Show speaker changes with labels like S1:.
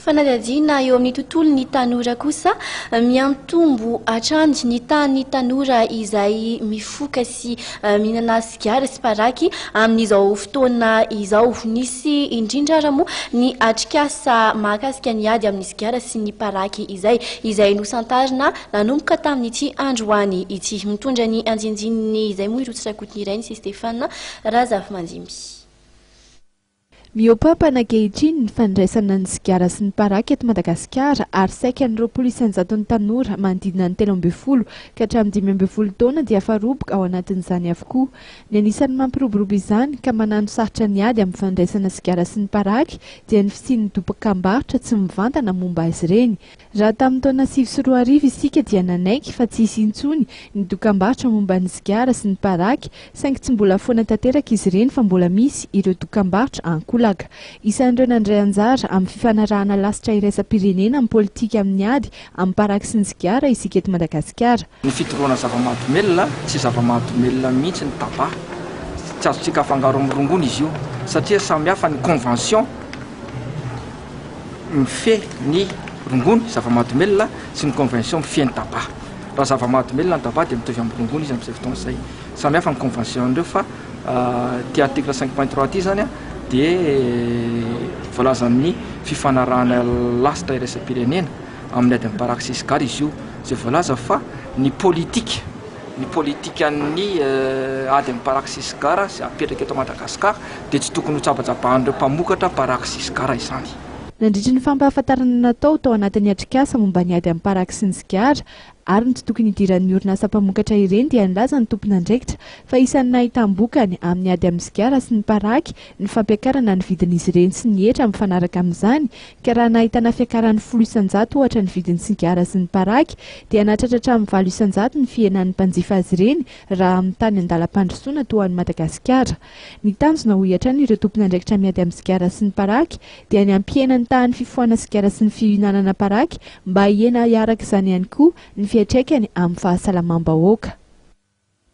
S1: Fanadadiana eo amin'ny tontolon'ny tanora kosa miantombo atrandy ny tany tanora izay mifoka sy mihinana sigara sy paraky amin'izao fotoana izao. Nisy indrindra ara moa ny atrikasa mahakasika ny ady amin'ny sigara sy ny paraky izay nosantarina nanomboka tamin'ity androany ity. Mitondra ny anjinjininy izay moa irotsa kotiny iray sy Stéphane Razafimandimby.
S2: Miopapa ankehitriny ny fandraisana ny sigara sy ny paraky eto Madagasikara ary saika ny 200,000 tanora manodidina ny 13 ka hatramin'ny 15 taona dia faroboka ao anatin'izany avokoa. Ny anisan'ny mampiroborobo izany ka manano sarotra ny ady amin'ny fandraisana sigara sy ny paraky dia ny fisian'ny dopam-barotra tsy mivantana momba azy ireny. Raha tamin'ny taona 2004 isika dia nanaiky fa tsy hisy intsony ny dokam-barotra momba ny sigara sy ny paraky saingy tsy mbola foana tanteraka izy ireny fa mbola misy ireo dokam-barotra ankola. Isan'ireo nandray anjara amin'ny fifanarahana lasitra iraisam-pirenena amin'ny politika amin'ny ady amin'ny paraky sy ny sigara isika eto Madagasikara.
S3: Ny fitoroana zava-mahadomelina tsy zava-mahadomelina mihitsy ny tabac. Tsy azontsika afangaro amin'ny rongony izy io satria samy hafa ny convention mifehy ny rongony zava-mahadomelina sy ny convention mifehy ny tabac. Raha zava-mahadomelina ny tabac dia mitovy amin'ny rongony izy amin'izay fotoana izay. Samy hafa ny convention andreo fa ty article 5.3 ty zany dia voalazan'ny fifanarahana lasitra iraisam-pirenena amin'ny ady amin'ny paraky sy sigara izy io izay voalaza fa ny politikan'ny ady amin'ny paraky sy sigara sy apetraka eto Madagasikara dia tsy tokony ho tsabatsabahan'ireo mpamokatra paraky sy sigara izany.
S2: Nandritra ny fampahafantarana natao tao anatin'ny atrikasa momba ny ady amin'ny paraky sy ny sigara ary ny tsy tokony hidiran'ny orinasa mpamokatra ireny dia nilaza ny tompona andraikitra fa isan'ny nahitam-bokany amin'ny ady amin'ny sigara sy ny paraky ny fampiakarana ny vidin'izy ireny sy ny hetra mifanaraka amin'izany ka raha nahitana fiakaran'ny 10,000 ohatra ny vidin'ny sigara sy ny paraky dia nahatratra amin'ny 20,000 ny fiainan'ny mpanjifa azy ireny raha amin'ny tany andalam-pandrosoana toa an'i Madagasikara. Ny tanjona ho hiatrany ireo tompona andraikitra miady amin'ny sigara sy ny paraky dia ny ampihenany tahan'ny fifohana sigara sy ny fihinanana paraky mba hiena hiaraka izany ihany koa ny fiatraikany amin'ny fahasalamam-bahoaka.